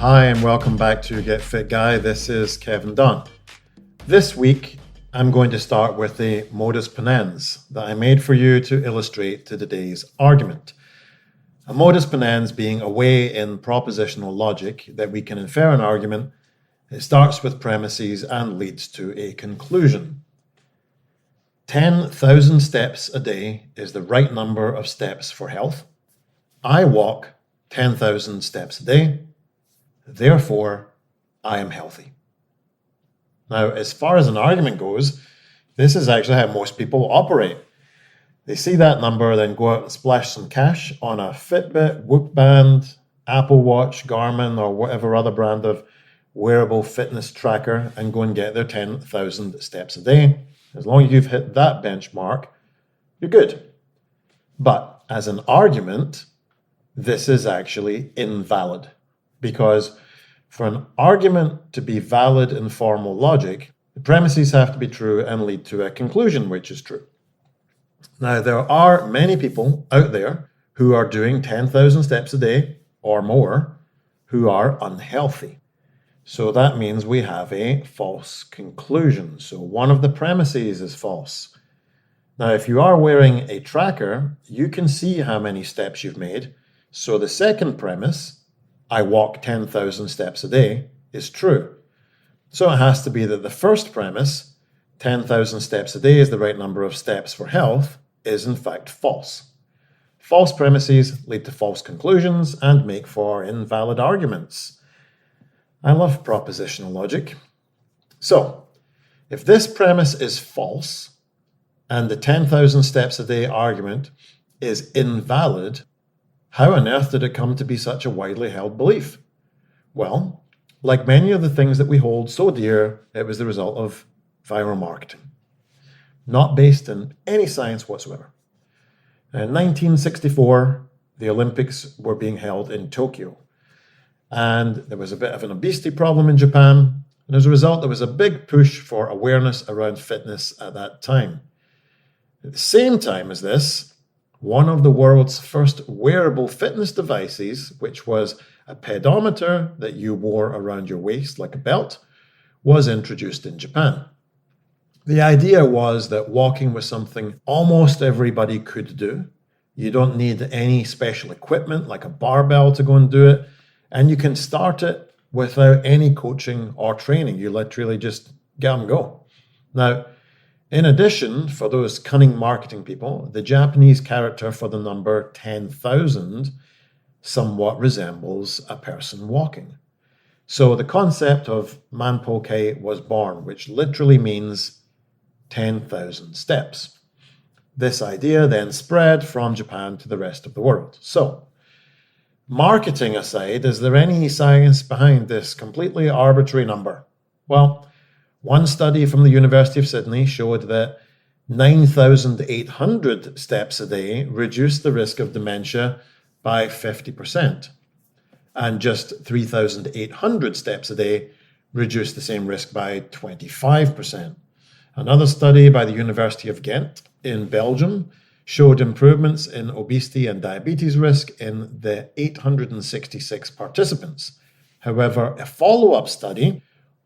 Hi, and welcome back to Get Fit Guy. This is Kevin Dunn. This week, I'm going to start with a modus ponens that I made for you to illustrate to today's argument. A modus ponens being a way in propositional logic that we can infer an argument. It starts with premises and leads to a conclusion. 10,000 steps a day is the right number of steps for health. I walk 10,000 steps a day. Therefore, I am healthy. Now, as far as an argument goes, this is actually how most people operate. They see that number, then go out and splash some cash on a Fitbit, Whoop Band, Apple Watch, Garmin, or whatever other brand of wearable fitness tracker and go and get their 10,000 steps a day. As long as you've hit that benchmark, you're good. But as an argument, this is actually invalid. Because for an argument to be valid in formal logic, the premises have to be true and lead to a conclusion which is true. Now, there are many people out there who are doing 10,000 steps a day or more who are unhealthy. So that means we have a false conclusion. So one of the premises is false. Now, if you are wearing a tracker, you can see how many steps you've made. So the second premise, I walk 10,000 steps a day, is true. So it has to be that the first premise, 10,000 steps a day is the right number of steps for health, is in fact false. False premises lead to false conclusions and make for invalid arguments. I love propositional logic. So, if this premise is false and the 10,000 steps a day argument is invalid, how on earth did it come to be such a widely held belief? Well, like many of the things that we hold so dear, it was the result of viral marketing, not based in any science whatsoever. In 1964, the Olympics were being held in Tokyo, and there was a bit of an obesity problem in Japan, and as a result, there was a big push for awareness around fitness at that time. At the same time as this, one of the world's first wearable fitness devices, which was a pedometer that you wore around your waist like a belt, was introduced in Japan. The idea was that walking was something almost everybody could do. You don't need any special equipment like a barbell to go and do it, and you can start it without any coaching or training. You literally just get and go. Now, in addition, for those cunning marketing people, the Japanese character for the number 10,000 somewhat resembles a person walking. So the concept of manpoke was born, which literally means 10,000 steps. This idea then spread from Japan to the rest of the world. So, marketing aside, is there any science behind this completely arbitrary number? Well, one study from the University of Sydney showed that 9,800 steps a day reduced the risk of dementia by 50%, and just 3,800 steps a day reduced the same risk by 25%. Another study by the University of Ghent in Belgium showed improvements in obesity and diabetes risk in the 866 participants. However, a follow-up study,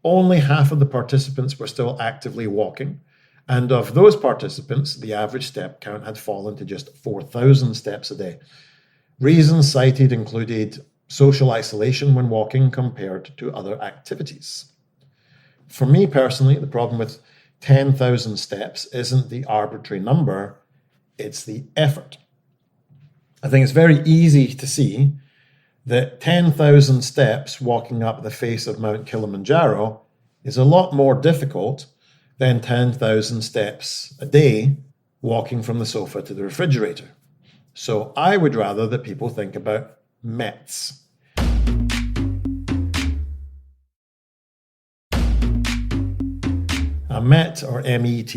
only half of the participants were still actively walking, and of those participants, the average step count had fallen to just 4,000 steps a day. Reasons cited included social isolation when walking compared to other activities. For me personally, the problem with 10,000 steps isn't the arbitrary number, it's the effort. I think it's very easy to see that 10,000 steps walking up the face of Mount Kilimanjaro is a lot more difficult than 10,000 steps a day walking from the sofa to the refrigerator. So I would rather that people think about METs. A MET, or MET,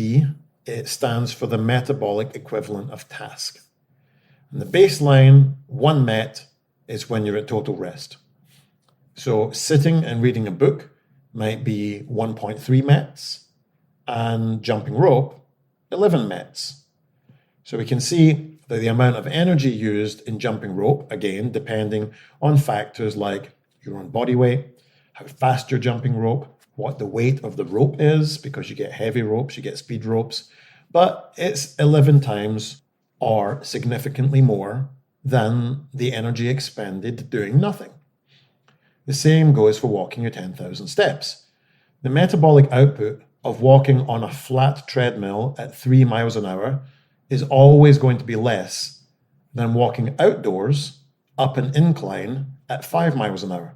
it stands for the metabolic equivalent of task. And the baseline, 1 MET, is when you're at total rest. So sitting and reading a book might be 1.3 METs, and jumping rope, 11 METs. So we can see that the amount of energy used in jumping rope, again, depending on factors like your own body weight, how fast you're jumping rope, what the weight of the rope is, because you get heavy ropes, you get speed ropes, but it's 11 times or significantly more than the energy expended doing nothing. The same goes for walking your 10,000 steps. The metabolic output of walking on a flat treadmill at 3 miles an hour is always going to be less than walking outdoors up an incline at 5 miles an hour.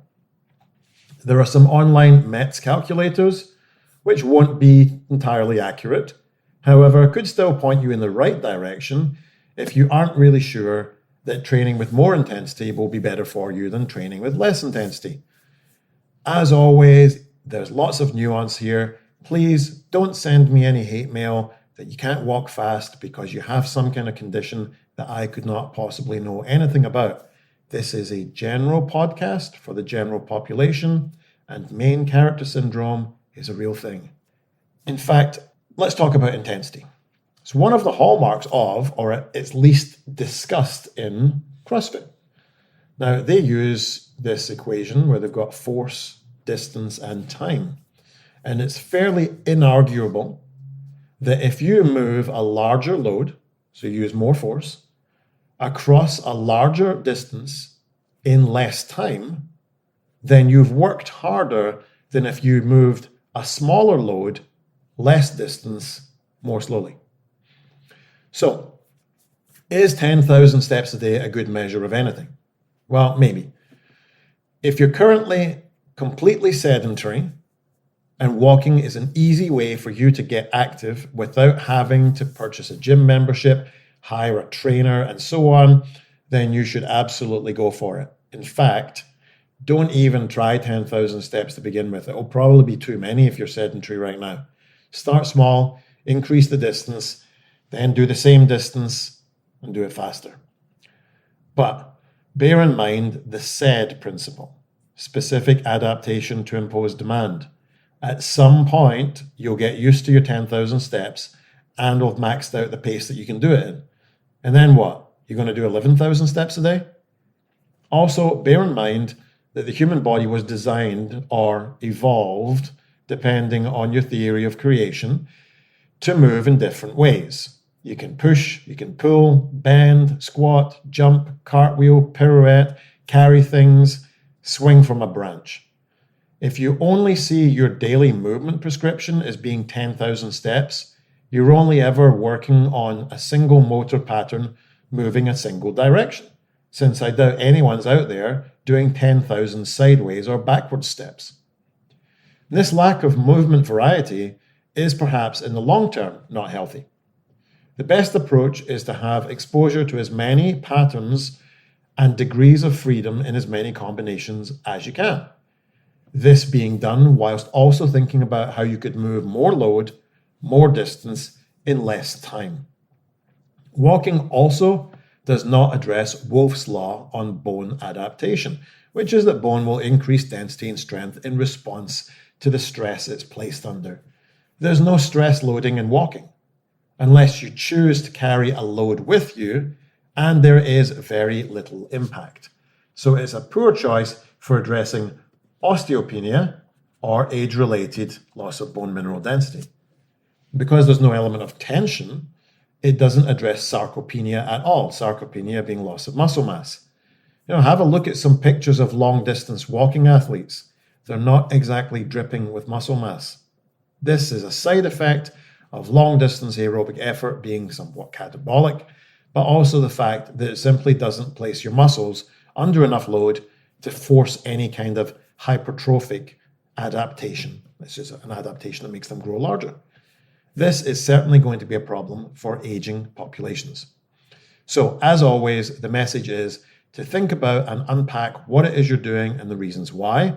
There are some online METS calculators which won't be entirely accurate, however, could still point you in the right direction if you aren't really sure that training with more intensity will be better for you than training with less intensity. As always, there's lots of nuance here. Please don't send me any hate mail that you can't walk fast because you have some kind of condition that I could not possibly know anything about. This is a general podcast for the general population, and main character syndrome is a real thing. In fact, let's talk about intensity. It's one of the hallmarks of, or it's least discussed in, CrossFit. Now, they use this equation where they've got force, distance, and time. And it's fairly inarguable that if you move a larger load, so you use more force, across a larger distance in less time, then you've worked harder than if you moved a smaller load, less distance, more slowly. So, is 10,000 steps a day a good measure of anything? Well, maybe. If you're currently completely sedentary and walking is an easy way for you to get active without having to purchase a gym membership, hire a trainer, and so on, then you should absolutely go for it. In fact, don't even try 10,000 steps to begin with. It will probably be too many if you're sedentary right now. Start small, increase the distance, then do the same distance and do it faster. But bear in mind the SAID principle, specific adaptation to imposed demand. At some point, you'll get used to your 10,000 steps and will have maxed out the pace that you can do it in. And then what? You're going to do 11,000 steps a day? Also, bear in mind that the human body was designed or evolved, depending on your theory of creation, to move in different ways. You can push, you can pull, bend, squat, jump, cartwheel, pirouette, carry things, swing from a branch. If you only see your daily movement prescription as being 10,000 steps, you're only ever working on a single motor pattern moving a single direction, since I doubt anyone's out there doing 10,000 sideways or backwards steps. This lack of movement variety is perhaps in the long term not healthy. The best approach is to have exposure to as many patterns and degrees of freedom in as many combinations as you can. This being done whilst also thinking about how you could move more load, more distance in less time. Walking also does not address Wolff's law on bone adaptation, which is that bone will increase density and strength in response to the stress it's placed under. There's no stress loading in walking, unless you choose to carry a load with you, and there is very little impact. So it's a poor choice for addressing osteopenia or age-related loss of bone mineral density. Because there's no element of tension, it doesn't address sarcopenia at all, sarcopenia being loss of muscle mass. Have a look at some pictures of long-distance walking athletes. They're not exactly dripping with muscle mass. This is a side effect of long-distance aerobic effort being somewhat catabolic, but also the fact that it simply doesn't place your muscles under enough load to force any kind of hypertrophic adaptation. It's just an adaptation that makes them grow larger. This is certainly going to be a problem for aging populations. So, as always, the message is to think about and unpack what it is you're doing and the reasons why.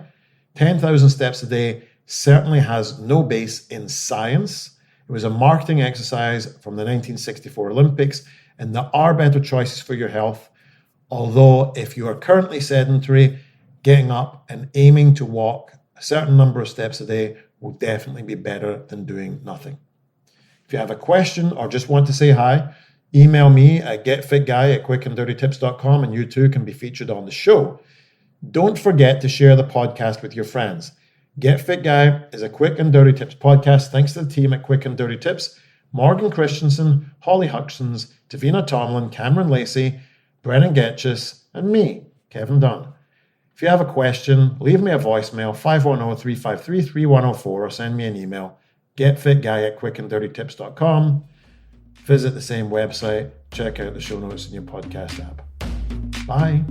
10,000 steps a day certainly has no base in science. It was a marketing exercise from the 1964 Olympics, and there are better choices for your health. Although, if you are currently sedentary, getting up and aiming to walk a certain number of steps a day will definitely be better than doing nothing. If you have a question or just want to say hi, email me at getfitguy@quickanddirtytips.com and you too can be featured on the show. Don't forget to share the podcast with your friends. Get Fit Guy is a quick and dirty tips podcast thanks to the team at Quick and Dirty Tips, Morgan Christensen, Holly Hutchins, Davina Tomlin, Cameron Lacey, Brennan Getchis, and me, Kevin Dunn. If you have a question, leave me a voicemail, 510-353-3104, or send me an email, getfitguy@quickanddirtytips.com. Visit the same website, check out the show notes in your podcast app. Bye.